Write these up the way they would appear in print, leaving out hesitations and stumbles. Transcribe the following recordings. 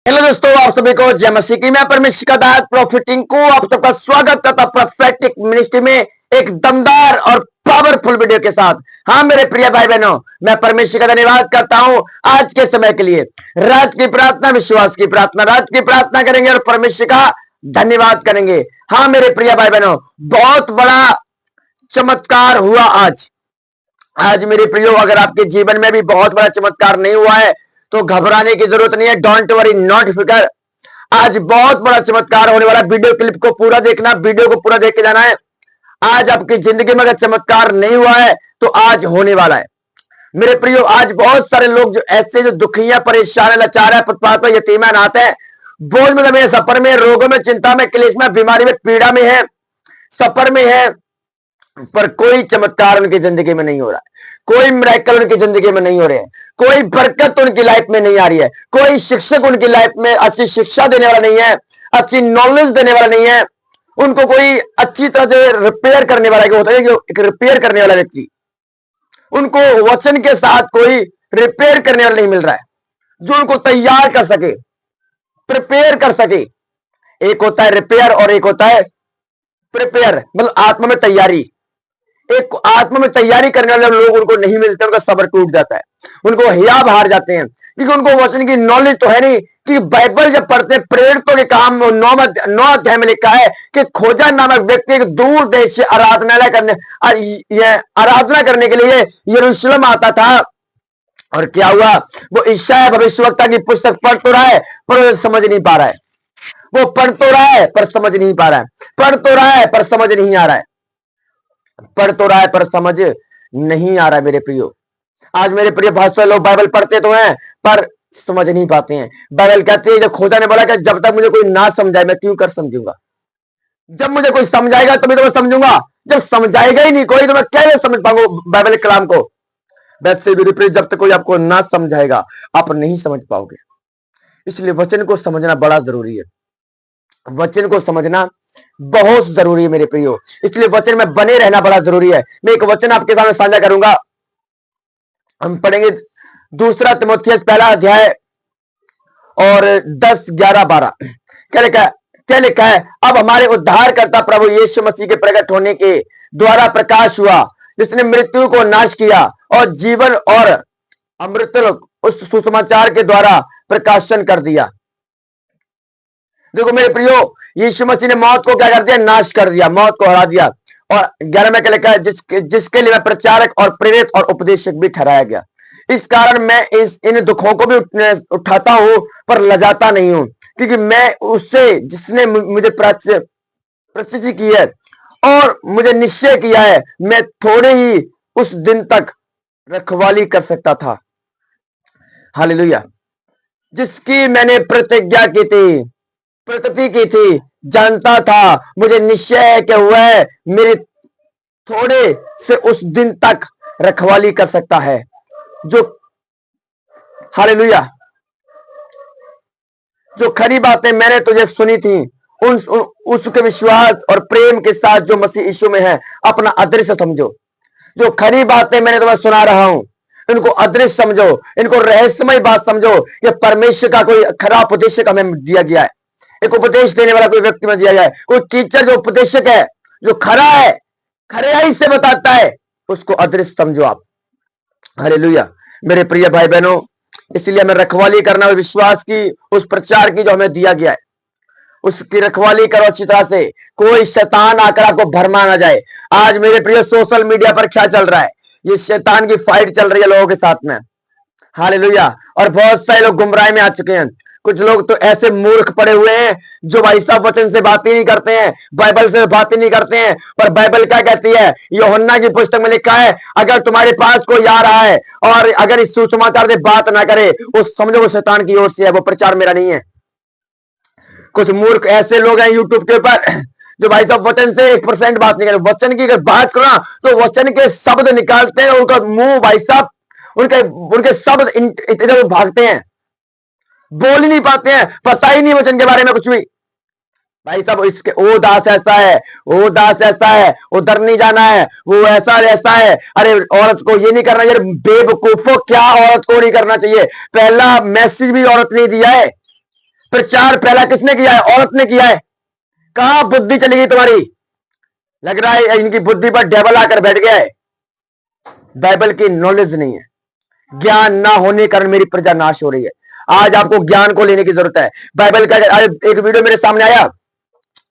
Hello दोस्तों, आप सभी को जय मसीह की। मैं परमेश्वर का दास प्रॉफिटिंग को आप सबका स्वागत करता प्रोफेटिक मिनिस्ट्री में एक दमदार और पावरफुल वीडियो के साथ। हाँ मेरे प्रिय भाई बहनों, मैं परमेश्वर का धन्यवाद करता हूं आज के समय के लिए। रात की प्रार्थना, विश्वास की प्रार्थना, रात की प्रार्थना करेंगे और परमेश्वर का धन्यवाद करेंगे। हाँ मेरे प्रिय भाई बहनों, बहुत बड़ा चमत्कार हुआ आज। आज मेरे प्रियो, अगर आपके जीवन में भी बहुत बड़ा चमत्कार नहीं हुआ है तो घबराने की जरूरत नहीं है। डोंट वरी, नॉट फिकर। आज बहुत बड़ा चमत्कार होने वाला है। वीडियो क्लिप को पूरा देखना, वीडियो को पूरा देख के जाना है। आज आपकी जिंदगी में अगर चमत्कार नहीं हुआ है तो आज होने वाला है मेरे प्रियो। आज बहुत सारे लोग जो ऐसे जो दुखिया, परेशान, लाचार है, फुटपाथ पर यतीम है, अनाथ है, बोझ में, सफर में, रोगों में, चिंता में, क्लेश में, बीमारी में, पीड़ा में है, सफर में है, पर कोई चमत्कार उनकी जिंदगी में नहीं हो रहा है। कोई मिरेकल उनकी जिंदगी में नहीं हो रहे हैं। कोई बरकत उनकी लाइफ में नहीं आ रही है। कोई शिक्षक उनकी लाइफ में अच्छी शिक्षा देने वाला नहीं है, अच्छी नॉलेज देने वाला नहीं है। उनको कोई अच्छी तरह से रिपेयर करने वाला होता है, एक रिपेयर करने वाला व्यक्ति, उनको वचन के साथ कोई रिपेयर करने वाला नहीं मिल रहा है जो उनको तैयार कर सके, प्रिपेयर कर सके। एक होता है रिपेयर और एक होता है प्रिपेयर, मतलब आत्मा में तैयारी। एक आत्मा में तैयारी करने वाले लोग उनको नहीं मिलते, उनका सब्र टूट जाता है, उनको हिया बाहर जाते हैं, क्योंकि उनको वचन की नॉलेज तो है नहीं। कि बाइबल जब पढ़ते हैं, प्रेरितों के काम 9 अध्याय में लिखा है कि खोजा नामक व्यक्ति एक दूर देश से आराधना करने के लिए यरूशलेम आता था। और क्या हुआ, वो यशायाह भविष्यवक्ता की पुस्तक पढ़ तो रहा है पर समझ नहीं पा रहा है। वो पढ़ तो रहा है पर समझ नहीं पा रहा है, पढ़ तो रहा है पर समझ नहीं आ रहा है, पढ़ तो रहा है पर समझ नहीं आ रहा है मेरे प्रियो। आज मेरे प्रिय, बहुत सारे लोग बाइबल पढ़ते तो हैं पर समझ नहीं पाते हैं। बाइबल कहती है, जब खुदा ने बोला कि जब तक मुझे कोई ना समझाए मैं क्यों कर समझूंगा। जब मुझे कोई समझाएगा तभी तो मैं समझूंगा, जब समझाएगा ही नहीं कोई तो मैं कैसे समझ पाऊंगा बाइबल के कलाम को। वैसे भी विपरीत, जब तक कोई आपको ना समझाएगा आप नहीं समझ पाओगे। इसलिए वचन को समझना बड़ा जरूरी है। वचन को समझना बहुत जरूरी है मेरे प्रियो। इसलिए वचन में बने रहना बड़ा जरूरी है। मैं एक वचन आपके सामने साझा करूंगा। हम पढ़ेंगे दूसरा तिमोथियस पहला अध्याय और 10, 11, 12। क्या लिखा है? अब हमारे उद्धारकर्ता प्रभु यीशु मसीह के प्रकट होने के द्वारा प्रकाश हुआ, जिसने मृत्यु को नाश किया और जीवन और अमृत उस सुसमाचार के द्वारा प्रकाशन कर दिया। देखो मेरे प्रियो, यीशु मसीह ने मौत को क्या कर दिया? नाश कर दिया, मौत को हरा दिया। और 11 में क्या लिखा है? जिसके लिए मैं प्रचारक और प्रेरित और उपदेशक भी ठहराया गया। इस कारण मैं इन दुखों को भी उठाता हूं पर लजाता नहीं हूं, क्योंकि मैं उससे जिसने मुझे प्रचिति की है और मुझे निश्चय किया है, मैं थोड़े ही उस दिन तक रखवाली कर सकता था। हालेलुया। जिसकी मैंने प्रतिज्ञा की थी, प्रकृति की थी, जानता था, मुझे निश्चय है कि वह मेरे थोड़े से उस दिन तक रखवाली कर सकता है जो, हालेलुया, जो खरी बातें मैंने तुझे सुनी थी उसके विश्वास और प्रेम के साथ जो मसीह यीशु में है अपना अदृश्य समझो। जो खरी बातें मैंने तुम्हें सुना रहा हूं इनको अदृश्य समझो, इनको रहस्यमय बात समझो। ये परमेश्वर का कोई खरा उपदेशक हमें दिया गया है, एक उपदेश देने वाला कोई व्यक्ति में दिया गया है, कोई टीचर जो उपदेशक है, जो खरा है, खराई से बताता है, उसको अदृश्य समझो आप। हालेलुया मेरे प्रिय भाई बहनों, इसलिए हमें रखवाली करना, विश्वास की, उस प्रचार की जो हमें दिया गया है उसकी रखवाली करो अच्छी तरह से। कोई शैतान आकर आपको भरमा ना जाए। आज मेरे प्रिय, सोशल मीडिया पर क्या चल रहा है? ये शैतान की फाइट चल रही है लोगों के साथ में। हालेलुया। और बहुत सारे लोग गुमराह में आ चुके हैं। कुछ लोग तो ऐसे मूर्ख पड़े हुए हैं जो भाई साहब वचन से बात ही नहीं करते हैं, बाइबल से बात ही नहीं करते हैं। पर बाइबल क्या कहती है? यूहन्ना की पुस्तक में लिखा है, अगर तुम्हारे पास कोई आ रहा है और अगर इस सुसमाचार से बात ना करे वो समझो वो शैतान की ओर से है, वो प्रचार मेरा नहीं है। कुछ मूर्ख ऐसे लोग हैं यूट्यूब के ऊपर जो भाई साहब वचन से 1% बात नहीं करते। वचन की अगर बात करो ना तो वचन के शब्द निकालते हैं, उनका मुंह भाई साहब, उनके शब्द इधर भागते हैं, बोल ही नहीं पाते हैं, पता ही नहीं वचन के बारे में कुछ भी। भाई साहब इसके ओ दास ऐसा है, वो दास ऐसा है, उधर नहीं जाना है, वो ऐसा ऐसा है। अरे औरत को ये नहीं करना चाहिए। बेवकूफो, क्या औरत को नहीं करना चाहिए? पहला मैसेज भी औरत ने दिया है। प्रचार पहला किसने किया है? औरत ने किया है। कहां बुद्धि चली गई तुम्हारी? लग रहा है इनकी बुद्धि पर डेवल आकर बैठ गया है। बाइबल की नॉलेज नहीं है, ज्ञान ना होने के कारण मेरी प्रजा नाश हो रही है। आज आपको ज्ञान को लेने की जरूरत है। बाइबल का आज एक वीडियो मेरे सामने आया,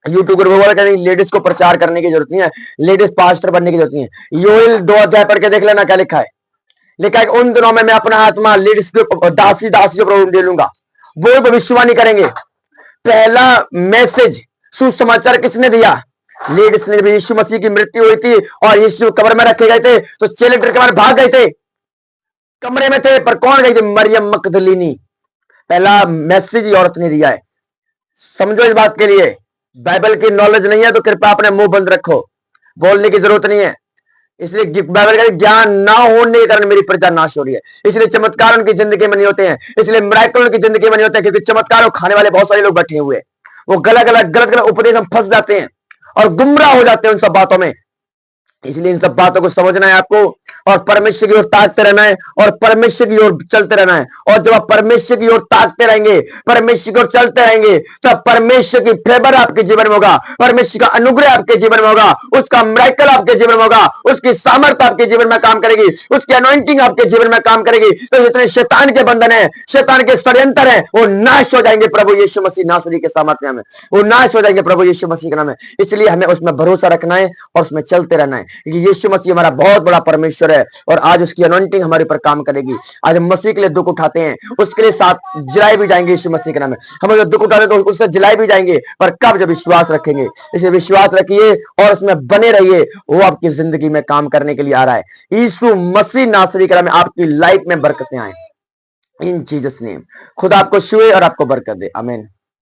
यूट्यूबर वो बोला कि लेडीज को प्रचार करने की जरूरत नहीं है, लेडीज पास्टर बनने की जरूरत नहीं है। योएल 2 अध्याय पढ़ के देख लेना क्या लिखा है। लिखा है उन दिनों में मैं अपना आत्मा लेडीज के दासी के प्रभु दे लूंगा, वो भविष्यवाणी करेंगे। पहला मैसेज सुसमाचार किसने दिया? लेडीज ने। यीशु मसीह की मृत्यु हुई थी और यीशु कब्र में रखे गए थे तो चेले डर के मारे भाग गए थे, कमरे में थे, पर कौन गई थी? मरियम मकदलीनी। पहला मैसेज ही औरत ने दिया है। समझो इस बात के लिए। बाइबल की नॉलेज नहीं है तो कृपया अपने मुंह बंद रखो, बोलने की जरूरत नहीं है। इसलिए बाइबल का ज्ञान ना होने के कारण मेरी प्रजा नाश हो रही है। इसलिए चमत्कार उनकी जिंदगी में नहीं होते हैं, इसलिए मिरेकल उनकी जिंदगी में नहीं होते हैं, क्योंकि चमत्कार को खाने वाले बहुत सारे लोग बैठे हुए हैं। वो गलत उपदेश में फंस जाते हैं और गुमराह हो जाते हैं उन सब बातों में। इसलिए इन सब बातों को समझना है आपको और परमेश्वर की ओर ताकते रहना है और परमेश्वर की ओर चलते रहना है। और जब आप परमेश्वर की ओर ताकते रहेंगे, परमेश्वर की ओर चलते रहेंगे, तो परमेश्वर की फेवर आपके जीवन में होगा, परमेश्वर का अनुग्रह आपके जीवन में होगा, उसका मिरेकल आपके जीवन में होगा, उसकी सामर्थ आपके जीवन में काम करेगी, उसकी अनॉइंटिंग आपके जीवन में काम करेगी। तो जितने शैतान के बंधन है, शैतान के षड्यंत्र है, वो नाश हो जाएंगे प्रभु यीशु मसीह नासरी के सामर्थ्य में, वो नाश हो जाएंगे प्रभु यीशु मसीह के नाम में। इसलिए हमें उसमें भरोसा रखना है और उसमें चलते रहना है, क्योंकि यीशु मसीह हमारा बहुत बड़ा परमेश्वर है और आज उसकी अनॉइंटिंग हमारे ऊपर काम करेगी। आज हम मसीह के लिए दुख उठाते हैं, उसके लिए साथ जिलाए भी जाएंगे यीशु मसीह के नाम में। हम जो दुख उठाते हैं तो उससे जिलाए भी जाएंगे, पर कब? जब विश्वास रखेंगे। इसे विश्वास रखिए और उसमें बने रहिए, वो आपकी जिंदगी में काम करने के लिए आ रहा है। यीशु मसीह नासरी के नाम में आपकी लाइफ में बरकतें आए इन जीसस नेम। खुदा आपको छुए और आपको बरकत दे। आमीन।